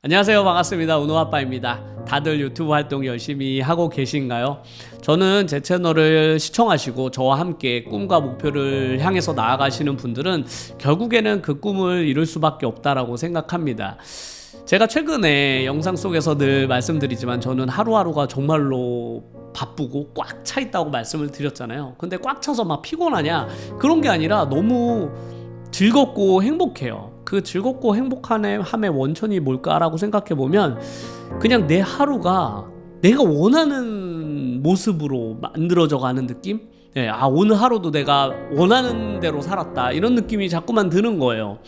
안녕하세요. 반갑습니다. 은호아빠입니다. 다들 유튜브 활동 열심히 하고 계신가요? 저는 제 채널을 시청하시고 저와 함께 꿈과 목표를 향해서 나아가시는 분들은 결국에는 그 꿈을 이룰 수밖에 없다라고 생각합니다. 제가 최근에 영상 속에서 늘 말씀드리지만 저는 하루하루가 정말로 바쁘고 꽉 차 있다고 말씀을 드렸잖아요. 근데 꽉 차서 막 피곤하냐? 그런 게 아니라 너무 즐겁고 행복해요. 그 즐겁고 행복함의 원천이 뭘까라고 생각해보면 그냥 내 하루가 내가 원하는 모습으로 만들어져 가는 느낌? 오늘 하루도 내가 원하는 대로 살았다 이런 느낌이 자꾸만 드는 거예요.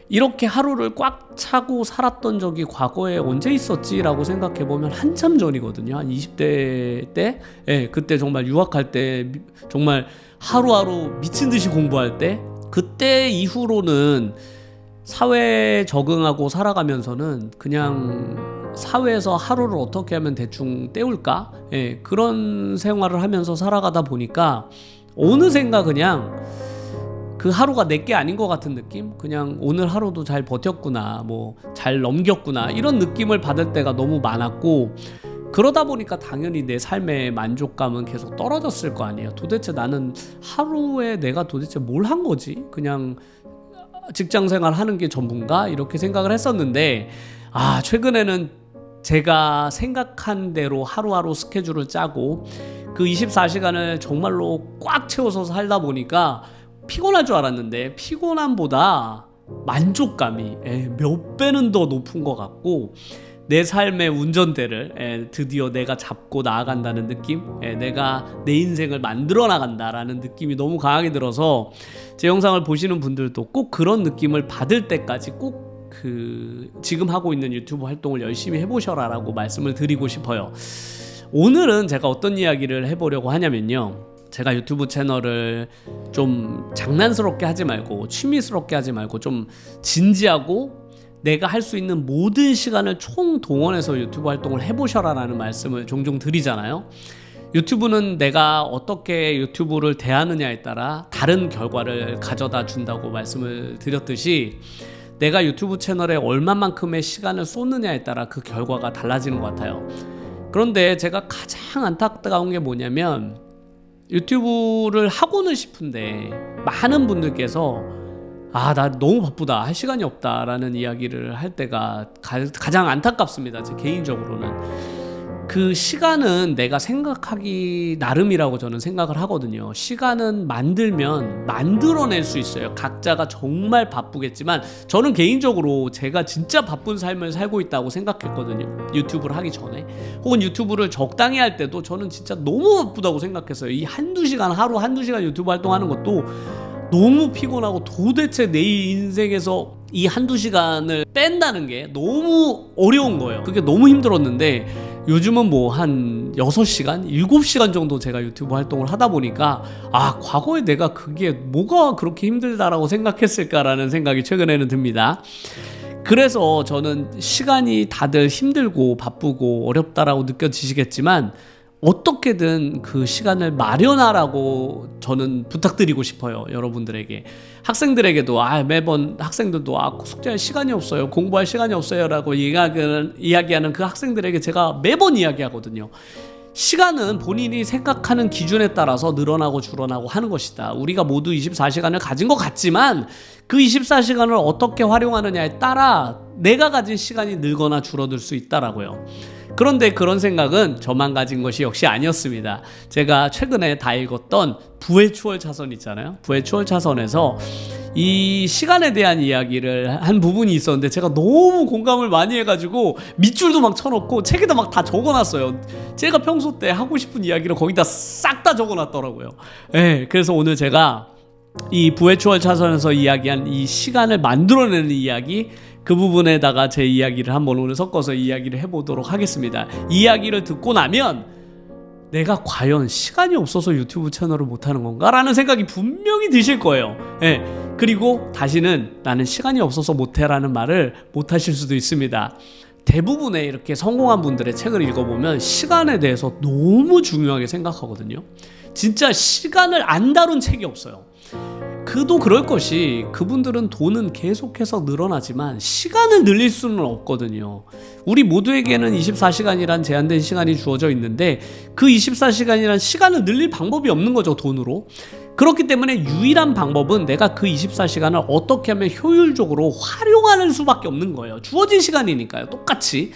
이렇게 하루를 꽉 차고 살았던 적이 과거에 언제 있었지라고 생각해보면 한참 전이거든요. 한 20대 때? 그때 정말 유학할 때 정말 하루하루 미친 듯이 공부할 때 그때 이후로는 사회에 적응하고 살아가면서는 그냥 사회에서 하루를 어떻게 하면 대충 때울까? 그런 생활을 하면서 살아가다 보니까 어느샌가 그냥 그 하루가 내게 아닌 것 같은 느낌? 그냥 오늘 하루도 잘 버텼구나, 잘 넘겼구나 이런 느낌을 받을 때가 너무 많았고 그러다 보니까 당연히 내 삶의 만족감은 계속 떨어졌을 거 아니에요. 도대체 나는 하루에 내가 도대체 뭘 한 거지? 그냥 직장생활 하는 게 전부인가? 이렇게 생각을 했었는데 최근에는 제가 생각한 대로 하루하루 스케줄을 짜고 그 24시간을 정말로 꽉 채워서 살다 보니까 피곤할 줄 알았는데 피곤함보다 만족감이 몇 배는 더 높은 것 같고 내 삶의 운전대를 드디어 내가 잡고 나아간다는 느낌? 내가 내 인생을 만들어 나간다라는 느낌이 너무 강하게 들어서 제 영상을 보시는 분들도 꼭 그런 느낌을 받을 때까지 꼭 지금 하고 있는 유튜브 활동을 열심히 해보셔라 라고 말씀을 드리고 싶어요. 오늘은 제가 어떤 이야기를 해보려고 하냐면요, 제가 유튜브 채널을 좀 장난스럽게 하지 말고 취미스럽게 하지 말고 좀 진지하고 내가 할 수 있는 모든 시간을 총동원해서 유튜브 활동을 해보셔라 라는 말씀을 종종 드리잖아요. 유튜브는 내가 어떻게 유튜브를 대하느냐에 따라 다른 결과를 가져다 준다고 말씀을 드렸듯이 내가 유튜브 채널에 얼마만큼의 시간을 쏟느냐에 따라 그 결과가 달라지는 것 같아요. 그런데 제가 가장 안타까운 게 뭐냐면 유튜브를 하고는 싶은데 많은 분들께서 나 너무 바쁘다, 할 시간이 없다 라는 이야기를 할 때가 가장 안타깝습니다. 제 개인적으로는 그 시간은 내가 생각하기 나름이라고 저는 생각을 하거든요. 시간은 만들어낼 수 있어요. 각자가 정말 바쁘겠지만 저는 개인적으로 제가 진짜 바쁜 삶을 살고 있다고 생각했거든요. 유튜브를 하기 전에 혹은 유튜브를 적당히 할 때도 저는 진짜 너무 바쁘다고 생각했어요. 이 하루 한두 시간 유튜브 활동하는 것도 너무 피곤하고 도대체 내 인생에서 이 한두 시간을 뺀다는 게 너무 어려운 거예요. 그게 너무 힘들었는데 요즘은 한 6시간, 7시간 정도 제가 유튜브 활동을 하다 보니까 과거에 내가 그게 뭐가 그렇게 힘들다라고 생각했을까라는 생각이 최근에는 듭니다. 그래서 저는 시간이 다들 힘들고 바쁘고 어렵다라고 느껴지시겠지만 어떻게든 그 시간을 마련하라고 저는 부탁드리고 싶어요. 여러분들에게, 학생들에게도 매번 학생들도 숙제할 시간이 없어요, 공부할 시간이 없어요 라고 이야기하는 그 학생들에게 제가 매번 이야기하거든요. 시간은 본인이 생각하는 기준에 따라서 늘어나고 줄어나고 하는 것이다. 우리가 모두 24시간을 가진 것 같지만 그 24시간을 어떻게 활용하느냐에 따라 내가 가진 시간이 늘거나 줄어들 수 있다라고요. 그런데 그런 생각은 저만 가진 것이 역시 아니었습니다. 제가 최근에 다 읽었던 부의 추월 차선 있잖아요. 부의 추월 차선에서 이 시간에 대한 이야기를 한 부분이 있었는데 제가 너무 공감을 많이 해가지고 밑줄도 막 쳐놓고 책에다 막 다 적어놨어요. 제가 평소 때 하고 싶은 이야기를 거기다 싹 다 적어놨더라고요. 그래서 오늘 제가 이 부의 추월 차선에서 이야기한 이 시간을 만들어내는 이야기, 그 부분에다가 제 이야기를 한번 오늘 섞어서 이야기를 해보도록 하겠습니다. 이야기를 듣고 나면 내가 과연 시간이 없어서 유튜브 채널을 못하는 건가? 라는 생각이 분명히 드실 거예요. 그리고 다시는 나는 시간이 없어서 못해라는 말을 못하실 수도 있습니다. 대부분의 이렇게 성공한 분들의 책을 읽어보면 시간에 대해서 너무 중요하게 생각하거든요. 진짜 시간을 안 다룬 책이 없어요. 그 그도 그럴 것이 그분들은 돈은 계속해서 늘어나지만 시간을 늘릴 수는 없거든요. 우리 모두에게는 24시간이란 제한된 시간이 주어져 있는데 그 24시간이란 시간을 늘릴 방법이 없는 거죠, 돈으로. 그렇기 때문에 유일한 방법은 내가 그 24시간을 어떻게 하면 효율적으로 활용하는 수밖에 없는 거예요. 주어진 시간이니까요, 똑같이.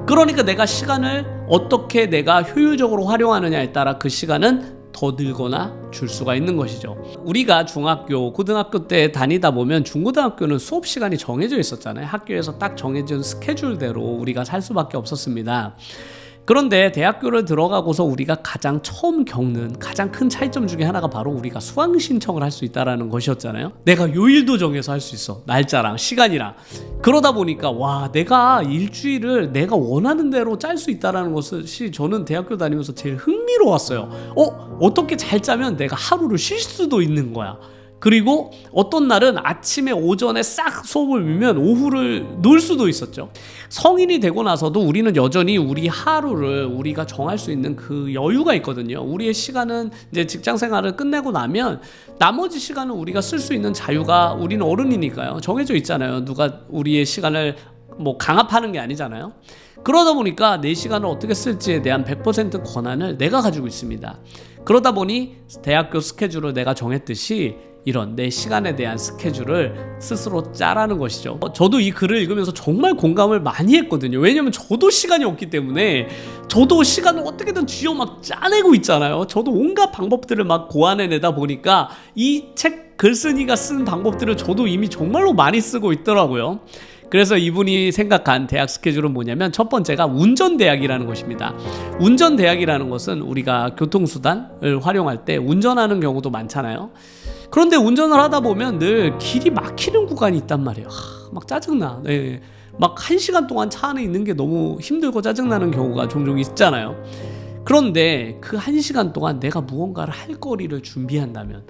그러니까 내가 시간을 어떻게 내가 효율적으로 활용하느냐에 따라 그 시간은 더 늘거나 줄 수가 있는 것이죠. 우리가 중학교, 고등학교 때 다니다 보면 중고등학교는 수업 시간이 정해져 있었잖아요. 학교에서 딱 정해진 스케줄대로 우리가 살 수밖에 없었습니다. 그런데 대학교를 들어가고서 우리가 가장 처음 겪는 가장 큰 차이점 중에 하나가 바로 우리가 수강 신청을 할 수 있다는 것이었잖아요. 내가 요일도 정해서 할 수 있어. 날짜랑 시간이랑. 그러다 보니까 와, 내가 일주일을 내가 원하는 대로 짤 수 있다는 것이 저는 대학교 다니면서 제일 흥미로웠어요. 어떻게 잘 짜면 내가 하루를 쉴 수도 있는 거야. 그리고 어떤 날은 아침에 오전에 싹 수업을 밀면 오후를 놀 수도 있었죠. 성인이 되고 나서도 우리는 여전히 우리 하루를 우리가 정할 수 있는 그 여유가 있거든요. 우리의 시간은 이제 직장 생활을 끝내고 나면 나머지 시간은 우리가 쓸 수 있는 자유가, 우리는 어른이니까요, 정해져 있잖아요. 누가 우리의 시간을 뭐 강압하는 게 아니잖아요. 그러다 보니까 내 시간을 어떻게 쓸지에 대한 100% 권한을 내가 가지고 있습니다. 그러다 보니 대학교 스케줄을 내가 정했듯이 이런 내 시간에 대한 스케줄을 스스로 짜라는 것이죠. 저도 이 글을 읽으면서 정말 공감을 많이 했거든요. 왜냐면 저도 시간이 없기 때문에 저도 시간을 어떻게든 쥐어 막 짜내고 있잖아요. 저도 온갖 방법들을 막 고안해내다 보니까 이 책 글쓴이가 쓴 방법들을 저도 이미 정말로 많이 쓰고 있더라고요. 그래서 이분이 생각한 대학 스케줄은 뭐냐면, 첫 번째가 운전대학이라는 것입니다. 운전대학이라는 것은 우리가 교통수단을 활용할 때 운전하는 경우도 많잖아요. 그런데 운전을 하다 보면 늘 길이 막히는 구간이 있단 말이에요. 막 짜증나. 네. 막 1시간 동안 차 안에 있는 게 너무 힘들고 짜증나는 경우가 종종 있잖아요. 그런데 그 1시간 동안 내가 무언가를 할 거리를 준비한다면,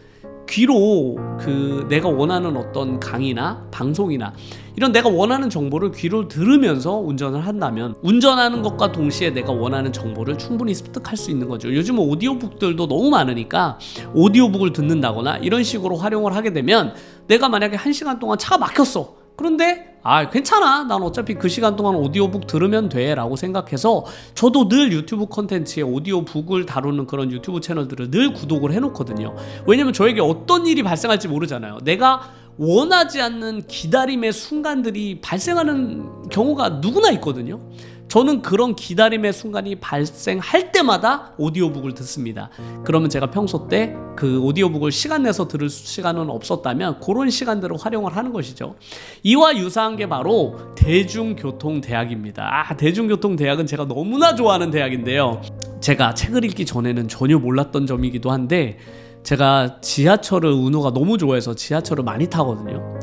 귀로 그 내가 원하는 어떤 강의나 방송이나 이런 내가 원하는 정보를 귀로 들으면서 운전을 한다면, 운전하는 것과 동시에 내가 원하는 정보를 충분히 습득할 수 있는 거죠. 요즘은 오디오북들도 너무 많으니까 오디오북을 듣는다거나 이런 식으로 활용을 하게 되면, 내가 만약에 1시간 동안 차가 막혔어. 그런데 괜찮아, 난 어차피 그 시간 동안 오디오북 들으면 돼 라고 생각해서 저도 늘 유튜브 콘텐츠에 오디오북을 다루는 그런 유튜브 채널들을 늘 구독을 해놓거든요. 왜냐면 저에게 어떤 일이 발생할지 모르잖아요. 내가 원하지 않는 기다림의 순간들이 발생하는 경우가 누구나 있거든요. 저는 그런 기다림의 순간이 발생할 때마다 오디오북을 듣습니다. 그러면 제가 평소 때 그 오디오북을 시간 내서 들을 시간은 없었다면 그런 시간들을 활용을 하는 것이죠. 이와 유사한 게 바로 대중교통대학입니다. 대중교통대학은 제가 너무나 좋아하는 대학인데요. 제가 책을 읽기 전에는 전혀 몰랐던 점이기도 한데, 제가 지하철을 은호가 너무 좋아해서 지하철을 많이 타거든요.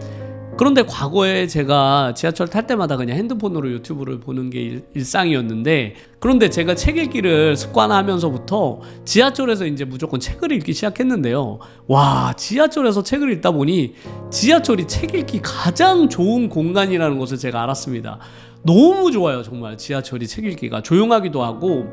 그런데 과거에 제가 지하철 탈 때마다 그냥 핸드폰으로 유튜브를 보는 게 일상이었는데, 그런데 제가 책 읽기를 습관화하면서부터 지하철에서 이제 무조건 책을 읽기 시작했는데요. 와, 지하철에서 책을 읽다 보니 지하철이 책 읽기 가장 좋은 공간이라는 것을 제가 알았습니다. 너무 좋아요, 정말. 지하철이 책 읽기가 조용하기도 하고,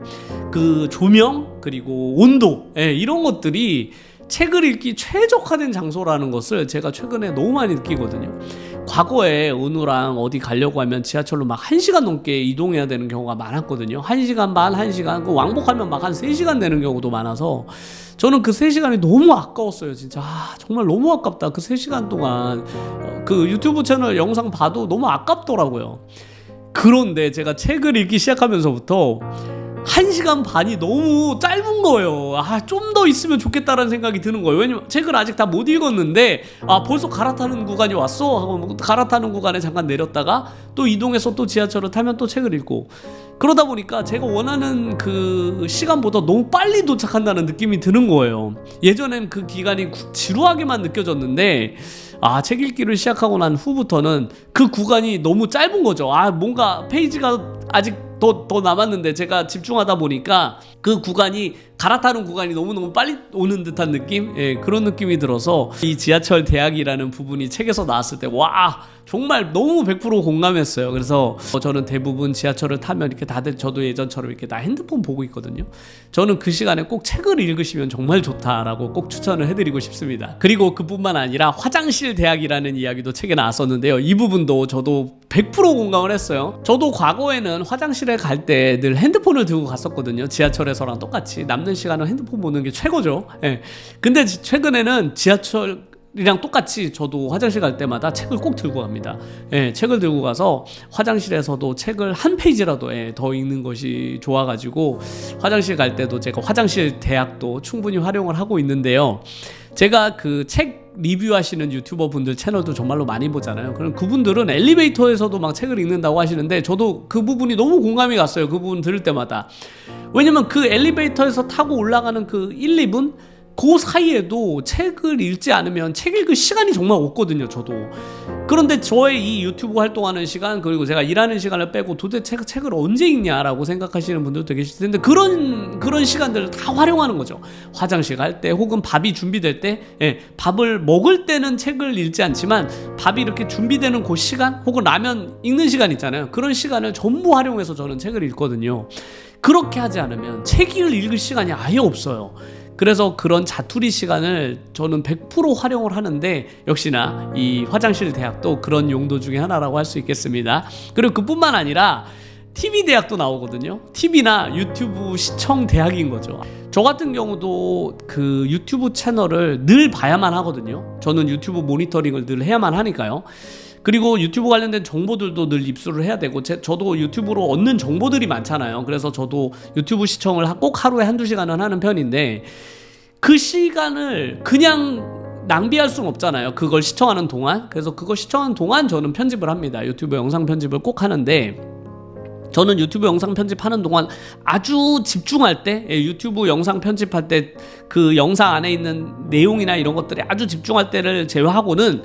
그 조명 그리고 온도, 이런 것들이 책을 읽기 최적화된 장소라는 것을 제가 최근에 너무 많이 느끼거든요. 과거에 은우랑 어디 가려고 하면 지하철로 막 1시간 넘게 이동해야 되는 경우가 많았거든요. 1시간 반, 1시간, 그 왕복하면 막 한 3시간 되는 경우도 많아서 저는 그 3시간이 너무 아까웠어요. 진짜 정말 너무 아깝다. 그 3시간 동안 그 유튜브 채널 영상 봐도 너무 아깝더라고요. 그런데 제가 책을 읽기 시작하면서부터 1시간 반이 너무 짧은 거예요. 좀 더 있으면 좋겠다라는 생각이 드는 거예요. 왜냐면 책을 아직 다 못 읽었는데 벌써 갈아타는 구간이 왔어 하고 갈아타는 구간에 잠깐 내렸다가 또 이동해서 또 지하철을 타면 또 책을 읽고, 그러다 보니까 제가 원하는 그 시간보다 너무 빨리 도착한다는 느낌이 드는 거예요. 예전엔 그 기간이 지루하게만 느껴졌는데 책 읽기를 시작하고 난 후부터는 그 구간이 너무 짧은 거죠. 뭔가 페이지가 아직 더 남았는데 제가 집중하다 보니까 그 구간이 갈아타는 구간이 너무너무 빨리 오는 듯한 느낌? 예, 그런 느낌이 들어서 이 지하철 대학이라는 부분이 책에서 나왔을 때 와 정말 너무 100% 공감했어요. 그래서 저는 대부분 지하철을 타면 이렇게 다들 저도 예전처럼 이렇게 다 핸드폰 보고 있거든요. 저는 그 시간에 꼭 책을 읽으시면 정말 좋다라고 꼭 추천을 해드리고 싶습니다. 그리고 그뿐만 아니라 화장실 대학이라는 이야기도 책에 나왔었는데요. 이 부분도 저도 100% 공감을 했어요. 저도 과거에는 화장실에 갈 때 늘 핸드폰을 들고 갔었거든요. 지하철에서랑 똑같이 남는 시간은 핸드폰 보는 게 최고죠. 예. 근데 최근에는 지하철이랑 똑같이 저도 화장실 갈 때마다 책을 꼭 들고 갑니다. 예, 책을 들고 가서 화장실에서도 책을 한 페이지라도 더 읽는 것이 좋아가지고 화장실 갈 때도 제가 화장실 대학도 충분히 활용을 하고 있는데요. 제가 그 책 리뷰하시는 유튜버 분들 채널도 정말로 많이 보잖아요. 그럼 그분들은 엘리베이터에서도 막 책을 읽는다고 하시는데 저도 그 부분이 너무 공감이 갔어요. 그 부분 들을 때마다. 왜냐면 그 엘리베이터에서 타고 올라가는 그 1, 2분 그 사이에도 책을 읽지 않으면 책 읽을 시간이 정말 없거든요. 저도. 그런데 저의 이 유튜브 활동하는 시간 그리고 제가 일하는 시간을 빼고 도대체 책을 언제 읽냐라고 생각하시는 분들도 계실 텐데 그런 시간들을 다 활용하는 거죠. 화장실 갈 때 혹은 밥이 준비될 때 밥을 먹을 때는 책을 읽지 않지만 밥이 이렇게 준비되는 그 시간 혹은 라면 읽는 시간 있잖아요. 그런 시간을 전부 활용해서 저는 책을 읽거든요. 그렇게 하지 않으면 책을 읽을 시간이 아예 없어요. 그래서 그런 자투리 시간을 저는 100% 활용을 하는데 역시나 이 화장실 대학도 그런 용도 중에 하나라고 할 수 있겠습니다. 그리고 그뿐만 아니라 TV 대학도 나오거든요. TV나 유튜브 시청 대학인 거죠. 저 같은 경우도 그 유튜브 채널을 늘 봐야만 하거든요. 저는 유튜브 모니터링을 늘 해야만 하니까요. 그리고 유튜브 관련된 정보들도 늘 입수를 해야 되고 저도 유튜브로 얻는 정보들이 많잖아요. 그래서 저도 유튜브 시청을 꼭 하루에 한두 시간은 하는 편인데 그 시간을 그냥 낭비할 수는 없잖아요. 그걸 시청하는 동안. 그래서 그거 시청하는 동안 저는 편집을 합니다. 유튜브 영상 편집을 꼭 하는데 저는 유튜브 영상 편집하는 동안 아주 집중할 때 유튜브 영상 편집할 때 그 영상 안에 있는 내용이나 이런 것들에 아주 집중할 때를 제외하고는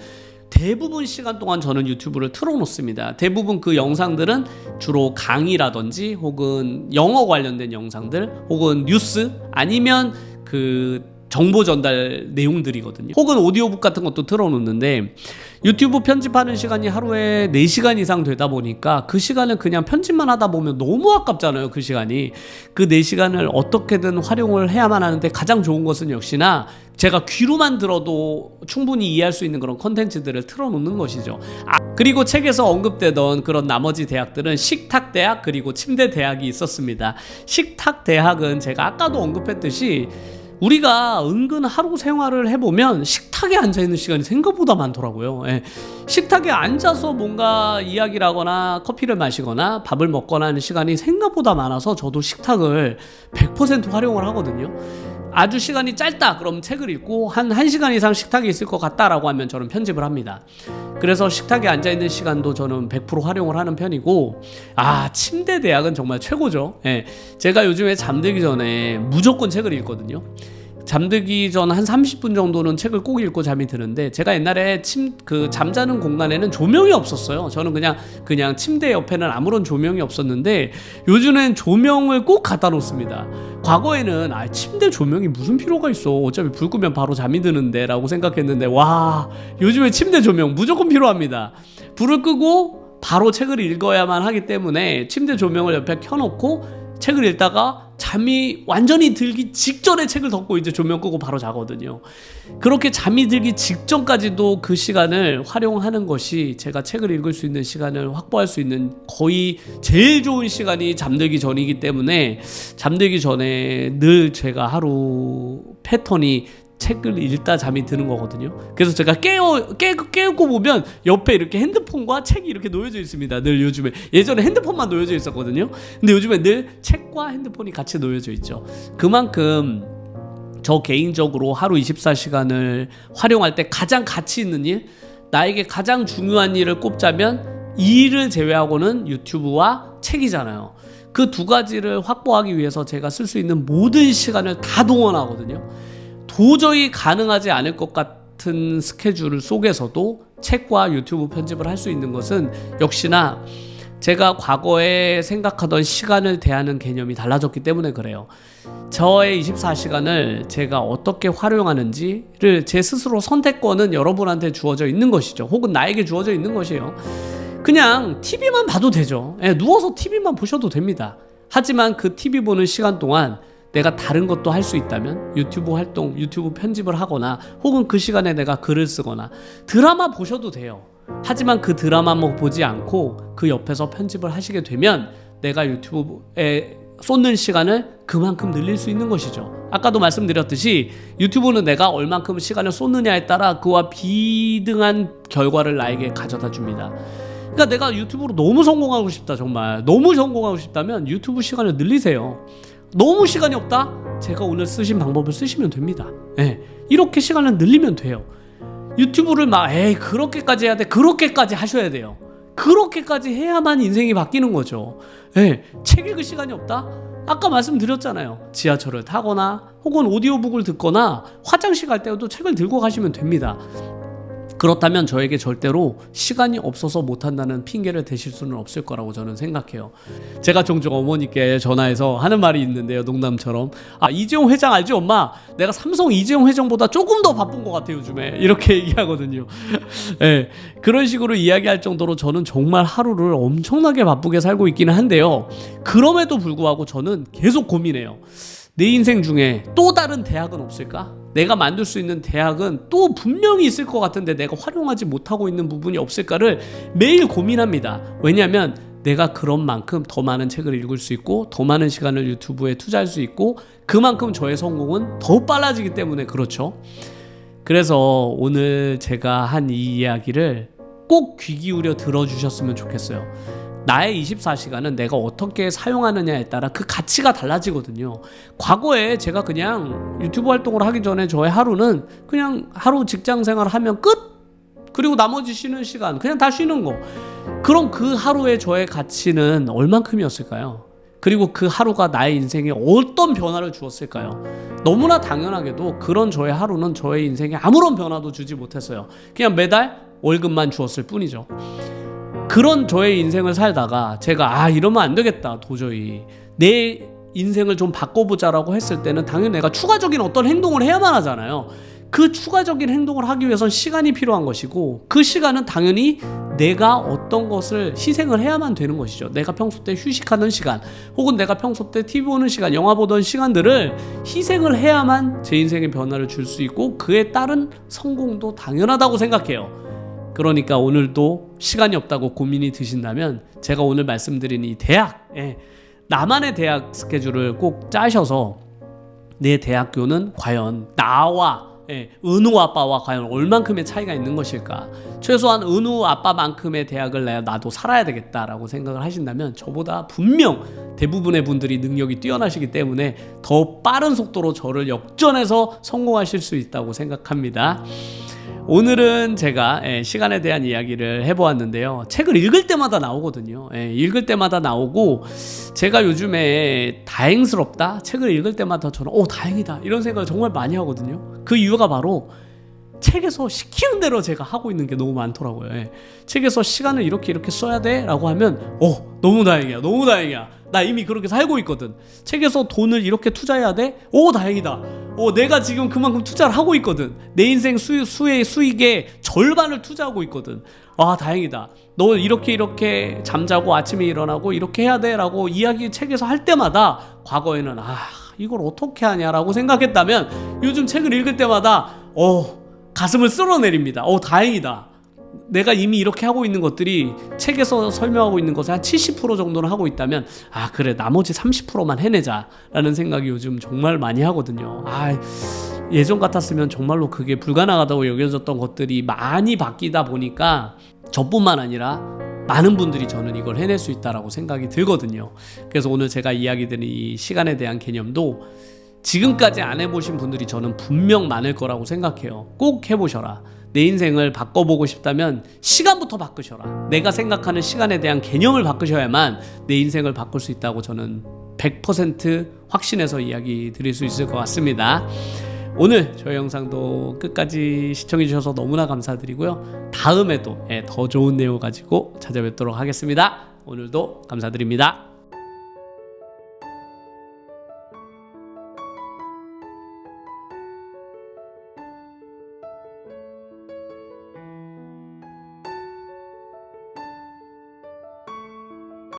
대부분 시간 동안 저는 유튜브를 틀어놓습니다. 대부분 그 영상들은 주로 강의라든지 혹은 영어 관련된 영상들 혹은 뉴스 아니면 그 정보 전달 내용들이거든요. 혹은 오디오북 같은 것도 틀어놓는데 유튜브 편집하는 시간이 하루에 4시간 이상 되다 보니까 그 시간을 그냥 편집만 하다 보면 너무 아깝잖아요. 그 시간이. 그 4시간을 어떻게든 활용을 해야만 하는데 가장 좋은 것은 역시나 제가 귀로만 들어도 충분히 이해할 수 있는 그런 컨텐츠들을 틀어놓는 것이죠. 그리고 책에서 언급되던 그런 나머지 대학들은 식탁 대학 그리고 침대 대학이 있었습니다. 식탁 대학은 제가 아까도 언급했듯이 우리가 은근 하루 생활을 해보면 식탁에 앉아있는 시간이 생각보다 많더라고요. 식탁에 앉아서 뭔가 이야기를 하거나 커피를 마시거나 밥을 먹거나 하는 시간이 생각보다 많아서 저도 식탁을 100% 활용을 하거든요. 아주 시간이 짧다 그럼 책을 읽고 한 1시간 이상 식탁에 있을 것 같다라고 하면 저는 편집을 합니다. 그래서 식탁에 앉아있는 시간도 저는 100% 활용을 하는 편이고 침대 대학은 정말 최고죠. 제가 요즘에 잠들기 전에 무조건 책을 읽거든요. 잠들기 전 한 30분 정도는 책을 꼭 읽고 잠이 드는데 제가 옛날에 잠자는 공간에는 조명이 없었어요. 저는 그냥 침대 옆에는 아무런 조명이 없었는데 요즘엔 조명을 꼭 갖다 놓습니다. 과거에는 침대 조명이 무슨 필요가 있어. 어차피 불 끄면 바로 잠이 드는데 라고 생각했는데 와 요즘에 침대 조명 무조건 필요합니다. 불을 끄고 바로 책을 읽어야만 하기 때문에 침대 조명을 옆에 켜놓고 책을 읽다가 잠이 완전히 들기 직전에 책을 덮고 이제 조명 끄고 바로 자거든요. 그렇게 잠이 들기 직전까지도 그 시간을 활용하는 것이 제가 책을 읽을 수 있는 시간을 확보할 수 있는 거의 제일 좋은 시간이 잠들기 전이기 때문에 잠들기 전에 늘 제가 하루 패턴이 책을 읽다 잠이 드는 거거든요. 그래서 제가 깨우고 보면 옆에 이렇게 핸드폰과 책이 이렇게 놓여져 있습니다. 늘 요즘에. 예전에 핸드폰만 놓여져 있었거든요. 근데 요즘에 늘 책과 핸드폰이 같이 놓여져 있죠. 그만큼 저 개인적으로 하루 24시간을 활용할 때 가장 가치 있는 일, 나에게 가장 중요한 일을 꼽자면 이 일을 제외하고는 유튜브와 책이잖아요. 그 두 가지를 확보하기 위해서 제가 쓸 수 있는 모든 시간을 다 동원하거든요. 도저히 가능하지 않을 것 같은 스케줄 속에서도 책과 유튜브 편집을 할 수 있는 것은 역시나 제가 과거에 생각하던 시간을 대하는 개념이 달라졌기 때문에 그래요. 저의 24시간을 제가 어떻게 활용하는지를 제 스스로 선택권은 여러분한테 주어져 있는 것이죠. 혹은 나에게 주어져 있는 것이에요. 그냥 TV만 봐도 되죠. 누워서 TV만 보셔도 됩니다. 하지만 그 TV 보는 시간 동안 내가 다른 것도 할 수 있다면 유튜브 활동, 유튜브 편집을 하거나 혹은 그 시간에 내가 글을 쓰거나 드라마 보셔도 돼요. 하지만 그 드라마만 보지 않고 그 옆에서 편집을 하시게 되면 내가 유튜브에 쏟는 시간을 그만큼 늘릴 수 있는 것이죠. 아까도 말씀드렸듯이 유튜브는 내가 얼만큼 시간을 쏟느냐에 따라 그와 비등한 결과를 나에게 가져다 줍니다. 그러니까 내가 유튜브로 너무 성공하고 싶다, 정말 너무 성공하고 싶다면 유튜브 시간을 늘리세요. 너무 시간이 없다? 제가 오늘 쓰신 방법을 쓰시면 됩니다. 이렇게 시간을 늘리면 돼요. 유튜브를 막 그렇게까지 해야 돼, 그렇게까지 하셔야 돼요. 그렇게까지 해야만 인생이 바뀌는 거죠. 책 읽을 시간이 없다? 아까 말씀드렸잖아요. 지하철을 타거나 혹은 오디오북을 듣거나 화장실 갈 때도 책을 들고 가시면 됩니다. 그렇다면 저에게 절대로 시간이 없어서 못한다는 핑계를 대실 수는 없을 거라고 저는 생각해요. 제가 종종 어머니께 전화해서 하는 말이 있는데요, 농담처럼. 이재용 회장 알지 엄마? 내가 삼성 이재용 회장보다 조금 더 바쁜 것 같아 요즘에, 이렇게 얘기하거든요. 그런 식으로 이야기할 정도로 저는 정말 하루를 엄청나게 바쁘게 살고 있기는 한데요, 그럼에도 불구하고 저는 계속 고민해요. 내 인생 중에 또 다른 대학은 없을까? 내가 만들 수 있는 대학은 또 분명히 있을 것 같은데 내가 활용하지 못하고 있는 부분이 없을까를 매일 고민합니다. 왜냐하면 내가 그런 만큼 더 많은 책을 읽을 수 있고 더 많은 시간을 유튜브에 투자할 수 있고 그만큼 저의 성공은 더 빨라지기 때문에 그렇죠. 그래서 오늘 제가 한 이 이야기를 꼭 귀 기울여 들어주셨으면 좋겠어요. 나의 24시간은 내가 어떻게 사용하느냐에 따라 그 가치가 달라지거든요. 과거에 제가 그냥 유튜브 활동을 하기 전에 저의 하루는 그냥 하루 직장생활 하면 끝! 그리고 나머지 쉬는 시간 그냥 다 쉬는 거. 그럼 그 하루의 저의 가치는 얼만큼이었을까요? 그리고 그 하루가 나의 인생에 어떤 변화를 주었을까요? 너무나 당연하게도 그런 저의 하루는 저의 인생에 아무런 변화도 주지 못했어요. 그냥 매달 월급만 주었을 뿐이죠. 그런 저의 인생을 살다가 제가 이러면 안 되겠다, 도저히 내 인생을 좀 바꿔보자라고 했을 때는 당연히 내가 추가적인 어떤 행동을 해야만 하잖아요. 그 추가적인 행동을 하기 위해선 시간이 필요한 것이고 그 시간은 당연히 내가 어떤 것을 희생을 해야만 되는 것이죠. 내가 평소 때 휴식하는 시간 혹은 내가 평소 때 TV 보는 시간, 영화 보던 시간들을 희생을 해야만 제 인생의 변화를 줄 수 있고 그에 따른 성공도 당연하다고 생각해요. 그러니까 오늘도 시간이 없다고 고민이 드신다면 제가 오늘 말씀드린 이 대학, 나만의 대학 스케줄을 꼭 짜셔서 내 대학교는 과연 나와 은우 아빠와 과연 얼만큼의 차이가 있는 것일까? 최소한 은우 아빠만큼의 대학을 나도 살아야 되겠다라고 생각을 하신다면 저보다 분명 대부분의 분들이 능력이 뛰어나시기 때문에 더 빠른 속도로 저를 역전해서 성공하실 수 있다고 생각합니다. 오늘은 제가 시간에 대한 이야기를 해보았는데요. 책을 읽을 때마다 나오거든요. 읽을 때마다 나오고 제가 요즘에 다행스럽다? 책을 읽을 때마다 저는 다행이다 이런 생각을 정말 많이 하거든요. 그 이유가 바로 책에서 시키는 대로 제가 하고 있는 게 너무 많더라고요. 책에서 시간을 이렇게 써야 돼 라고 하면 너무 다행이야, 너무 다행이야, 나 이미 그렇게 살고 있거든. 책에서 돈을 이렇게 투자해야 돼? 다행이다. 내가 지금 그만큼 투자를 하고 있거든. 내 인생 수익의 절반을 투자하고 있거든. 다행이다. 너 이렇게 잠자고 아침에 일어나고 이렇게 해야 돼 라고 이야기 책에서 할 때마다 과거에는 이걸 어떻게 하냐라고 생각했다면 요즘 책을 읽을 때마다 가슴을 쓸어내립니다. 다행이다. 내가 이미 이렇게 하고 있는 것들이 책에서 설명하고 있는 것의 한 70% 정도는 하고 있다면 그래, 나머지 30%만 해내자라는 생각이 요즘 정말 많이 하거든요. 예전 같았으면 정말로 그게 불가능하다고 여겨졌던 것들이 많이 바뀌다 보니까 저뿐만 아니라 많은 분들이 저는 이걸 해낼 수 있다라고 생각이 들거든요. 그래서 오늘 제가 이야기 드린 이 시간에 대한 개념도 지금까지 안 해보신 분들이 저는 분명 많을 거라고 생각해요. 꼭 해보셔라. 내 인생을 바꿔보고 싶다면 시간부터 바꾸셔라. 내가 생각하는 시간에 대한 개념을 바꾸셔야만 내 인생을 바꿀 수 있다고 저는 100% 확신해서 이야기 드릴 수 있을 것 같습니다. 오늘 저희 영상도 끝까지 시청해 주셔서 너무나 감사드리고요. 다음에도 더 좋은 내용 가지고 찾아뵙도록 하겠습니다. 오늘도 감사드립니다.